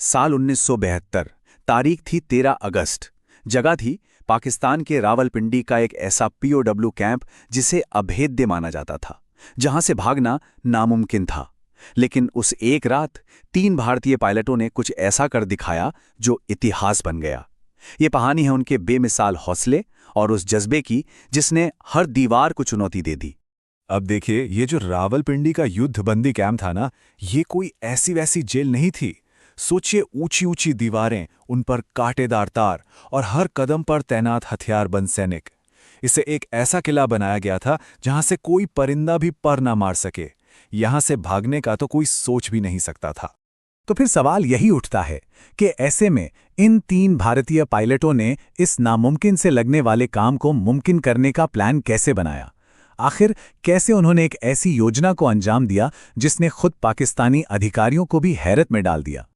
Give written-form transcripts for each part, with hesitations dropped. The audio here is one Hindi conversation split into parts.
साल 1972। तारीख थी 13 अगस्त। जगह थी पाकिस्तान के रावलपिंडी का एक ऐसा पीओडब्ल्यू कैंप जिसे अभेद्य माना जाता था, जहां से भागना नामुमकिन था। लेकिन उस एक रात 3 भारतीय पायलटों ने कुछ ऐसा कर दिखाया जो इतिहास बन गया। ये कहानी है उनके बेमिसाल हौसले और उस जज्बे की जिसने हर दीवार को चुनौती दे दी। अब देखिए, ये जो रावलपिंडी का युद्धबंदी कैंप था ना, ये कोई ऐसी वैसी जेल नहीं थी। सोचिए, ऊंची ऊंची दीवारें, उन पर कांटेदार तार और हर कदम पर तैनात हथियारबंद सैनिक। इसे एक ऐसा किला बनाया गया था जहां से कोई परिंदा भी पर ना मार सके। यहां से भागने का तो कोई सोच भी नहीं सकता था। तो फिर सवाल यही उठता है कि ऐसे में इन 3 भारतीय पायलटों ने इस नामुमकिन से लगने वाले काम को मुमकिन करने का प्लान कैसे बनाया? आखिर कैसे उन्होंने एक ऐसी योजना को अंजाम दिया जिसने खुद पाकिस्तानी अधिकारियों को भी हैरत में डाल दिया?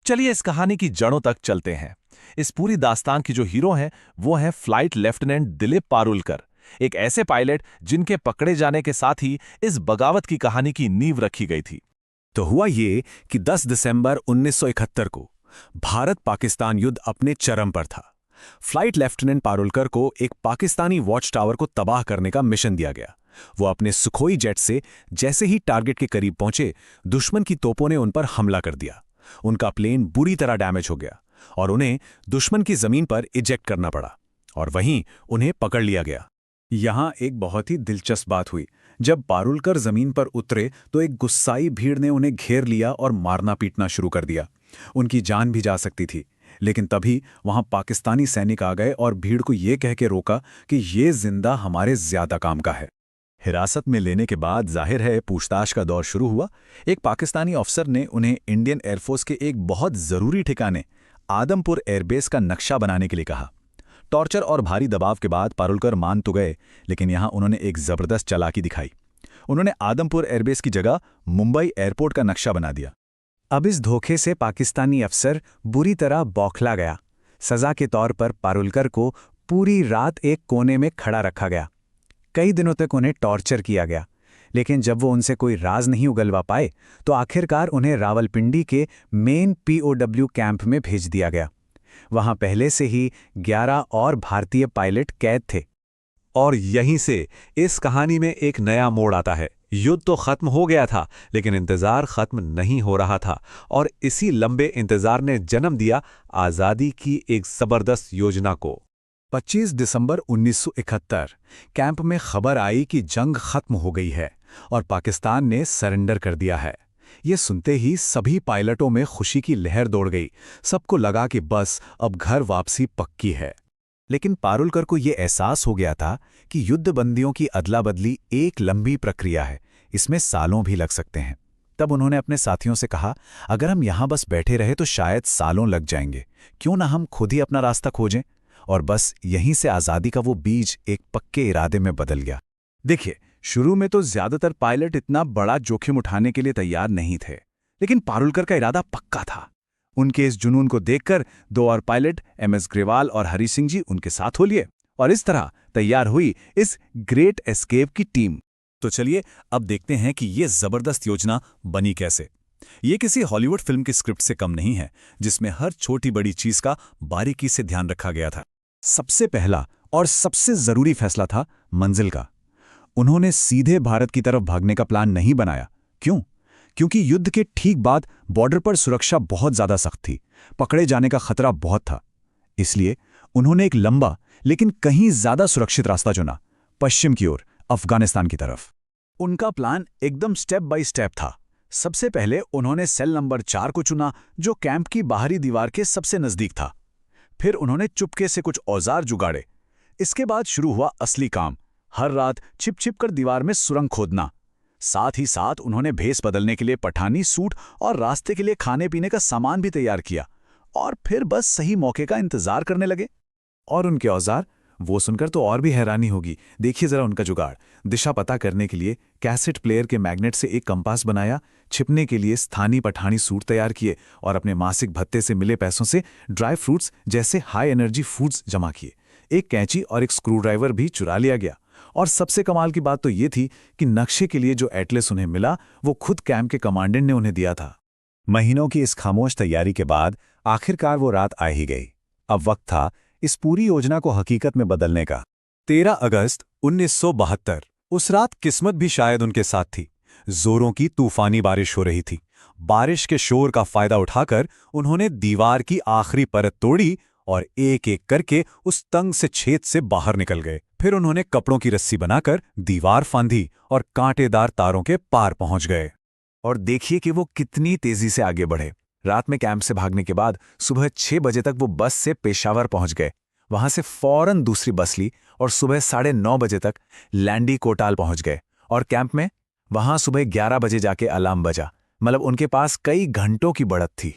चलिए इस कहानी की जड़ों तक चलते हैं। इस पूरी दास्तान की जो हीरो हैं वो हैं फ्लाइट लेफ्टिनेंट दिलीप पारुलकर, एक ऐसे पायलट जिनके पकड़े जाने के साथ ही इस बगावत की कहानी की नींव रखी गई थी। तो हुआ ये कि 10 दिसंबर 1971 को भारत पाकिस्तान युद्ध अपने चरम पर था। फ्लाइट लेफ्टिनेंट पारुलकर को एक पाकिस्तानी वॉच टावर को तबाह करने का मिशन दिया गया। वो अपने सुखोई जेट से जैसे ही टारगेट के करीब पहुंचे, दुश्मन की तोपों ने उन पर हमला कर दिया। उनका प्लेन बुरी तरह डैमेज हो गया और उन्हें दुश्मन की जमीन पर इजेक्ट करना पड़ा और वहीं उन्हें पकड़ लिया गया। यहां एक बहुत ही दिलचस्प बात हुई। जब पारुलकर जमीन पर उतरे तो एक गुस्साई भीड़ ने उन्हें घेर लिया और मारना पीटना शुरू कर दिया। उनकी जान भी जा सकती थी, लेकिन तभी वहां पाकिस्तानी सैनिक आ गए और भीड़ को ये कह के रोका कि ये जिंदा हमारे ज्यादा काम का है। हिरासत में लेने के बाद जाहिर है पूछताछ का दौर शुरू हुआ। एक पाकिस्तानी अफसर ने उन्हें इंडियन एयरफोर्स के एक बहुत जरूरी ठिकाने आदमपुर एयरबेस का नक्शा बनाने के लिए कहा। टॉर्चर और भारी दबाव के बाद पारुलकर मान तो गए, लेकिन यहां उन्होंने एक जबरदस्त चालाकी दिखाई। उन्होंने आदमपुर एयरबेस की जगह मुंबई एयरपोर्ट का नक्शा बना दिया। अब इस धोखे से पाकिस्तानी अफसर बुरी तरह बौखला गया। सजा के तौर पर पारुलकर को पूरी रात एक कोने में खड़ा रखा गया। कई दिनों तक उन्हें टॉर्चर किया गया, लेकिन जब वो उनसे कोई राज नहीं उगलवा पाए तो आखिरकार उन्हें रावलपिंडी के मेन पीओडब्ल्यू कैंप में भेज दिया गया। वहां पहले से ही 11 और भारतीय पायलट कैद थे। और यहीं से इस कहानी में एक नया मोड़ आता है। युद्ध तो खत्म हो गया था, लेकिन इंतजार खत्म नहीं हो रहा था और इसी लंबे इंतजार ने जन्म दिया आजादी की एक जबरदस्त योजना को। 25 दिसंबर 1971 कैंप में खबर आई कि जंग खत्म हो गई है और पाकिस्तान ने सरेंडर कर दिया है। ये सुनते ही सभी पायलटों में खुशी की लहर दौड़ गई। सबको लगा कि बस अब घर वापसी पक्की है। लेकिन पारुलकर को यह एहसास हो गया था कि युद्धबंदियों की अदला बदली एक लंबी प्रक्रिया है, इसमें सालों भी लग सकते हैं। तब उन्होंने अपने साथियों से कहा, अगर हम यहां बस बैठे रहे तो शायद सालों लग जाएंगे, क्यों ना हम खुद ही अपना रास्ता खोजें। और बस यहीं से आज़ादी का वो बीज एक पक्के इरादे में बदल गया। देखिए, शुरू में तो ज्यादातर पायलट इतना बड़ा जोखिम उठाने के लिए तैयार नहीं थे, लेकिन पारुलकर का इरादा पक्का था। उनके इस जुनून को देखकर 2 और पायलट MS ग्रेवाल और हरी सिंह जी उनके साथ हो लिए और इस तरह तैयार हुई इस ग्रेट एस्केप की टीम। तो चलिए अब देखते हैं कि ये जबरदस्त योजना बनी कैसे। ये किसी हॉलीवुड फिल्म की स्क्रिप्ट से कम नहीं है, जिसमें हर छोटी बड़ी चीज का बारीकी से ध्यान रखा गया था। सबसे पहला और सबसे जरूरी फैसला था मंजिल का। उन्होंने सीधे भारत की तरफ भागने का प्लान नहीं बनाया। क्यों? क्योंकि युद्ध के ठीक बाद बॉर्डर पर सुरक्षा बहुत ज्यादा सख्त थी, पकड़े जाने का खतरा बहुत था। इसलिए उन्होंने एक लंबा लेकिन कहीं ज्यादा सुरक्षित रास्ता चुना, पश्चिम की ओर, अफगानिस्तान की तरफ। उनका प्लान एकदम स्टेप बाय स्टेप था। सबसे पहले उन्होंने सेल नंबर 4 को चुना, जो कैंप की बाहरी दीवार के सबसे नजदीक था। फिर उन्होंने चुपके से कुछ औजार जुगाड़े। इसके बाद शुरू हुआ असली काम, हर रात छिप छिप कर दीवार में सुरंग खोदना। साथ ही साथ उन्होंने भेस बदलने के लिए पठानी सूट और रास्ते के लिए खाने पीने का सामान भी तैयार किया और फिर बस सही मौके का इंतजार करने लगे। और उनके औजार, वो सुनकर तो और भी हैरानी होगी। देखिए जरा उनका जुगाड़। दिशा पता करने के लिए कैसेट प्लेयर के मैग्नेट से एक कंपास बनाया, छिपने के लिए स्थानीय पठानी सूट तैयार किए और अपने मासिक भत्ते से मिले पैसों से ड्राई फ्रूट्स जैसे हाई एनर्जी फूड्स जमा किए। एक कैंची और एक स्क्रू ड्राइवर भी चुरा लिया गया। और सबसे कमाल की बात तो ये थी कि नक्शे के लिए जो एटलस उन्हें मिला वो खुद कैंप के कमांडेंट ने उन्हें दिया था। महीनों की इस खामोश तैयारी के बाद आखिरकार वो रात आ ही गई। अब वक्त था इस पूरी योजना को हकीकत में बदलने का। 13 अगस्त 1972। उस रात किस्मत भी शायद उनके साथ थी। जोरों की तूफानी बारिश हो रही थी। बारिश के शोर का फायदा उठाकर उन्होंने दीवार की आखिरी परत तोड़ी और एक एक करके उस तंग से छेद से बाहर निकल गए। फिर उन्होंने कपड़ों की रस्सी बनाकर दीवार फांदी और कांटेदार तारों के पार पहुंच गए। और देखिए कि वो कितनी तेजी से आगे बढ़े। रात में कैंप से भागने के बाद सुबह 6 बजे तक वो बस से पेशावर पहुंच गए। वहां से फौरन दूसरी बस ली और सुबह 9:30 बजे तक लैंडी कोटाल पहुंच गए। और कैंप में वहां सुबह 11 बजे जाके अलार्म बजा। मतलब उनके पास कई घंटों की बढ़त थी।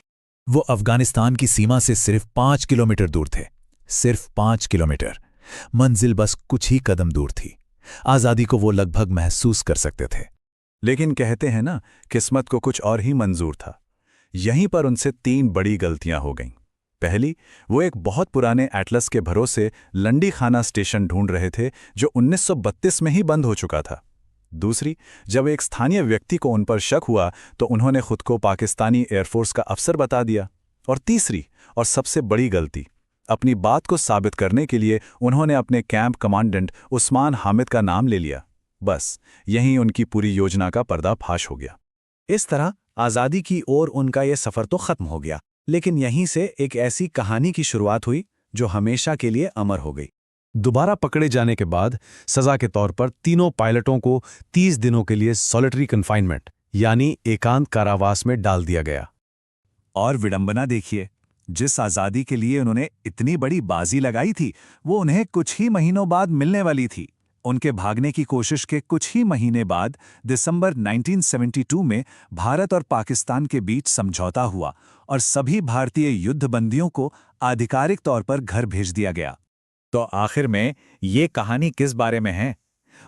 वो अफगानिस्तान की सीमा से सिर्फ 5 किलोमीटर दूर थे। सिर्फ 5 किलोमीटर। मंजिल बस कुछ ही कदम दूर थी। आजादी को वो लगभग महसूस कर सकते थे। लेकिन कहते हैं ना, किस्मत को कुछ और ही मंजूर था। यहीं पर उनसे 3 बड़ी गलतियां हो गईं। पहली, वो एक बहुत पुराने एटलस के भरोसे लंडी खाना स्टेशन ढूंढ रहे थे जो 1932 में ही बंद हो चुका था। दूसरी, जब एक स्थानीय व्यक्ति को उन पर शक हुआ तो उन्होंने खुद को पाकिस्तानी एयरफोर्स का अफसर बता दिया। और तीसरी और सबसे बड़ी गलती, अपनी बात को साबित करने के लिए उन्होंने अपने कैंप कमांडेंट उस्मान हामिद का नाम ले लिया। बस यहीं उनकी पूरी योजना का पर्दाफाश हो गया। इस तरह आज़ादी की ओर उनका यह सफ़र तो ख़त्म हो गया, लेकिन यहीं से एक ऐसी कहानी की शुरुआत हुई जो हमेशा के लिए अमर हो गई। दोबारा पकड़े जाने के बाद सजा के तौर पर तीनों पायलटों को 30 दिनों के लिए सॉलिटरी कन्फाइनमेंट यानी एकांत कारावास में डाल दिया गया। और विडंबना देखिए, जिस आज़ादी के लिए उन्होंने इतनी बड़ी बाजी लगाई थी, वो उन्हें कुछ ही महीनों बाद मिलने वाली थी। उनके भागने की कोशिश के कुछ ही महीने बाद दिसंबर 1972 में भारत और पाकिस्तान के बीच समझौता हुआ और सभी भारतीय युद्धबंदियों को आधिकारिक तौर पर घर भेज दिया गया। तो आखिर में ये कहानी किस बारे में है?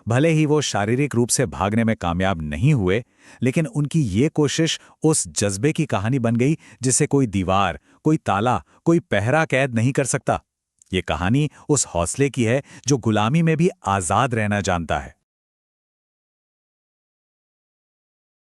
भले ही वो शारीरिक रूप से भागने में कामयाब नहीं हुए, लेकिन उनकी ये कोशिश उस जज्बे की कहानी बन गई जिसे कोई दीवार, कोई ताला, कोई पहरा कैद नहीं कर सकता। ये कहानी उस हौसले की है जो गुलामी में भी आज़ाद रहना जानता है।